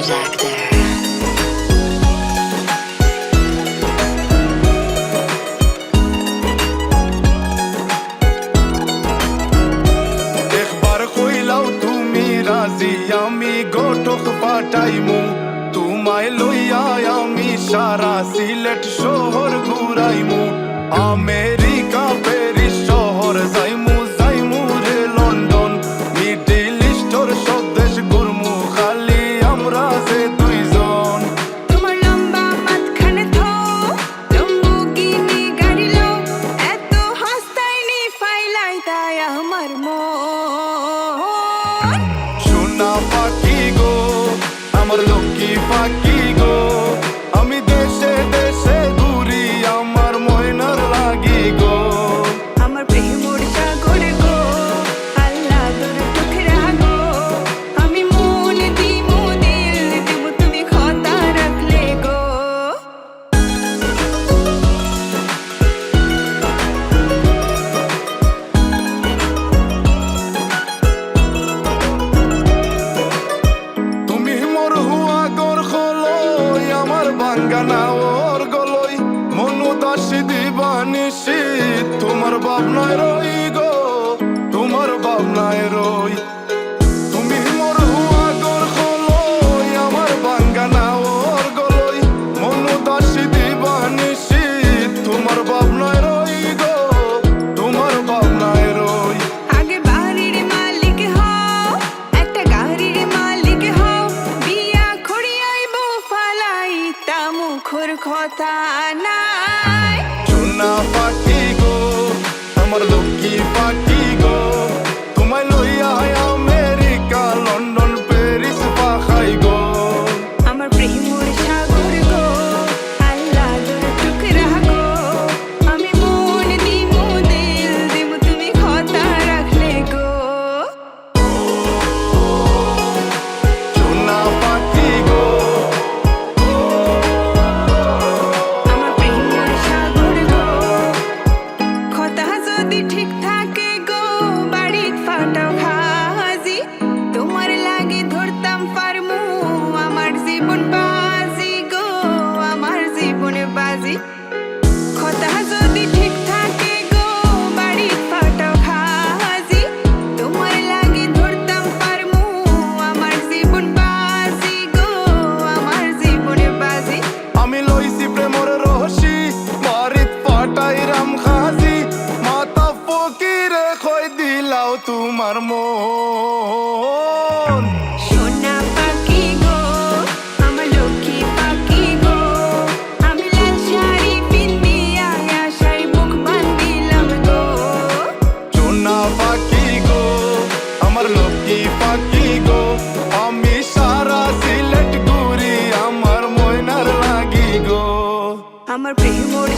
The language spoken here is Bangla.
James Actor. আমি গোটক পাঠাইমু তোমায় লইয়া আমি সারা সিলেট শহর ঘুরাইমু আমেরিকা প্যারিস শহর যাইমু যাইমু রে লন্ডন মিডল ইস্টর সব দেশ ঘুরমু খালি আমরা যে দুইজন। তোমার লম্বা মাঝখানে থো লম্বুগিনি গাড়ি লো এত হাসতাইনি ফাইলাই তাই আমার মন। সোনা পাখি গো আমার লক্ষ্মী পাখি গো আমি দেশে দেশে ঘুরি আমার ময়নার লাগি গো। আমার প্রেমর সাগর গো আল্লাহ তোর টুকরা গো আমি মন দিমু দিল দিমু তুমি কথা রাখলে গো। তুমি মোর হুয়া গর খলই আমার বাঙ্গানা ওর গলই মনু দাসী দিবানিসি তোমার ভাবনায় রই গো তোমার ভাবনায় রই। তুমি মোর হুয়া গর খলই আমার বাঙ্গানা ওর গলই মনু দাসী দিবানিসি তোমার ভাবনায় রই গো তোমার ভাবনায় রই। আগে বাড়ির মালিক হও একটা গাড়ির মালিক হও বিয়া খড়িয়াইব ফালাইতা মুখর কথা নাই। সোনা পাখি গো আমার লক্ষ্মী পাখি গো তোমায় লইয়া আমেরিকা লন্ডন প্যারিস পাখাই গো। আমার প্রেমর সাগর গো আল্লাহ তোর টুকরা গো আমি মন দিমু দিল দিমু তুমি কথা রাখলে গো। সোনা পাখি গো আমার প্রেমর সাগর গো কথা যদি ঠিক থাকে গো বাড়িত ফাটাও খাজি তোমার লাগে ধরতাম পারমু আমার জীবন বাজি গো আমার জীবন বাজি। কথা যদি ঠিক থাকে গো বাড়িত ফাটাও খাজি তোমার লাগে ধরতাম পারমু আমার জীবন বাজি গো আমার জীবন বাজি। আমি লইছি প্রেমর রহসি বাড়িত পাটাই রাম খাজি মাতা ফকিরে খই দিলাও তোমার মন। সোনা পাখি গো আমার লক্ষ্মী পাখি গো আমি লাল শাড়ি পিন্দিয়া আশায় মুখ বান্ধিলাম গো। সোনা পাখি গো আমার লক্ষ্মী পাখি গো আমি সারা সিলেট ঘুরি আমার ময়নার লাগি গো। আমার প্রেমর